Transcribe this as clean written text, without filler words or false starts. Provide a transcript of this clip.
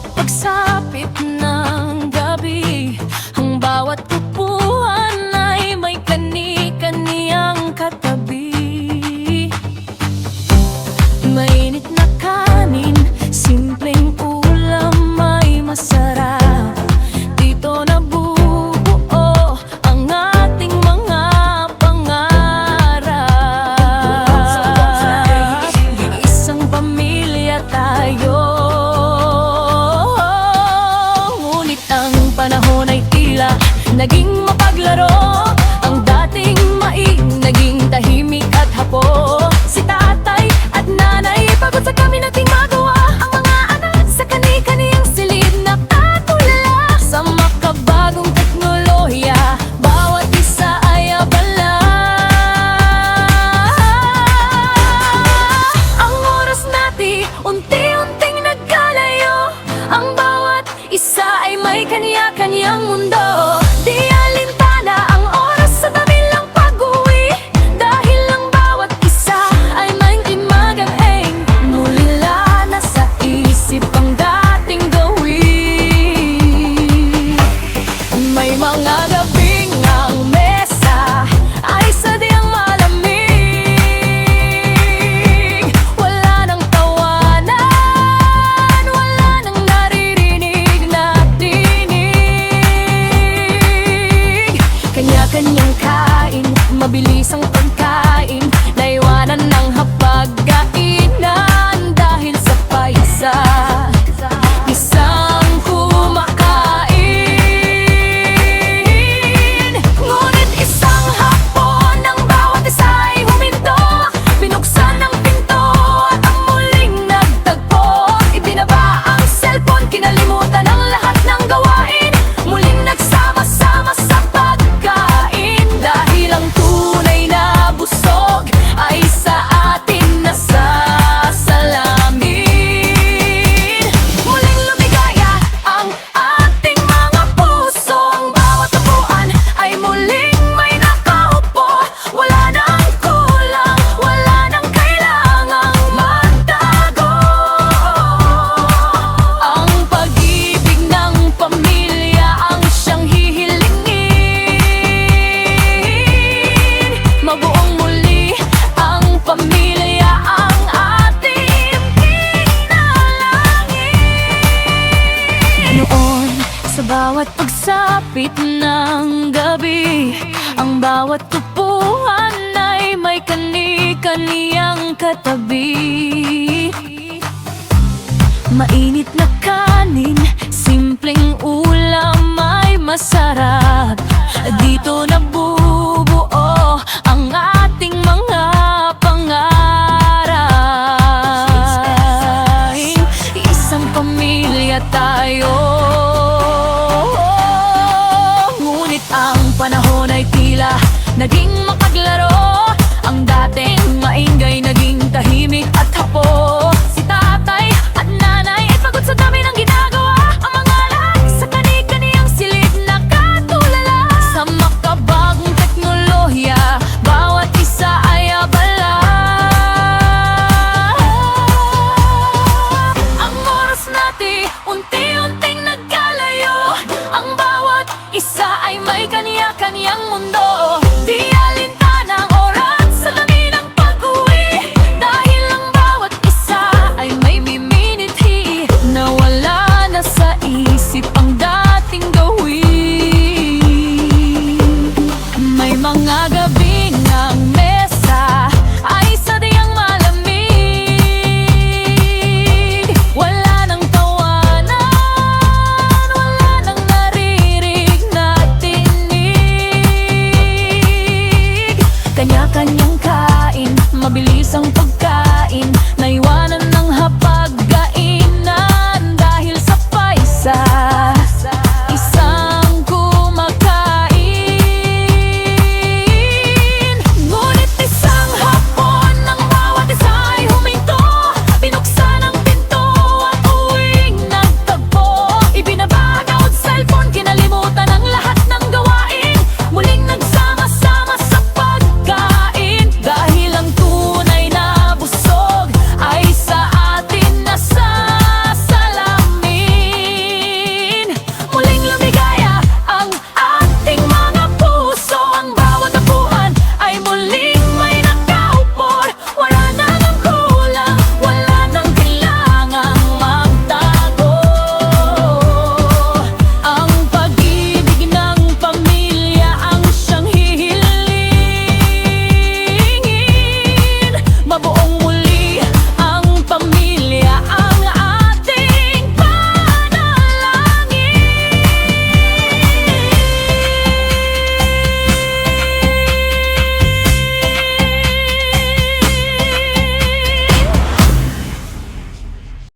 bawat pagsapit ng gabi, ang bawat upuan ay may kani-kaniyang katabi. Mainit na kanin, simpleng ulam ay masarap. Dito nabubuo ang ating mga pangarap. Isang pamilya tayo, ngunit ang panahon ay tila naging mapaglaro. Ang dating maing naging tahimik at hapo. Si tatay at nanay pagod sa kami nating magawa. Ang mga anak sa kani-kaniyang silid nakatulala sa makabagong teknolohiya. Bawat isa ay abala. Ang oras natin unti-unting nagkalayo. Ang bawat isa ay may kaniya-kaniyang mundo. Di alintana ang oras sa tabi lang pag-uwi, dahil ang bawat isa ay may timagang-eng. Mulila na sa isip ang dating gawin. May mga gabing ang mesa ay sadyang malamig. Wala nang tawanan, wala nang naririnig na tinig. Kanya-kanyang kain, mabilis ang pagkain, naiwanan ng hapag-kainan dahil sa paisa. Isang kumakain, ngunit isang hapon ang bawat isa ay huminto. Binuksan ang pinto at ang muling nagtagpo. Ibinaba ang cellphone, kinalimutan ang lahat ng gawain. Muling nagsama-sama sa pagkain, dahil ang tunay na busog ay sa atin nasasalamin. Muling lumigaya ang ating mga puso. Ang bawat upuan ay muling may nakaupo. Wala nang kulang, wala nang kailangang magtago. Ang pag-ibig ng pamilya ang siyang hihilingin. Mabuong muli ang pamilya ang ating pinalangin. Noon, sa bawat pagsapit ng gabi, ang bawat upuan ay may kani-kaniyang katabi. Mainit na kanin, simpleng ulam ay masarap. Dito nabubuo ang ating mga pangarap. Isang pamilya tayo, ngunit ang panahon ay tila naging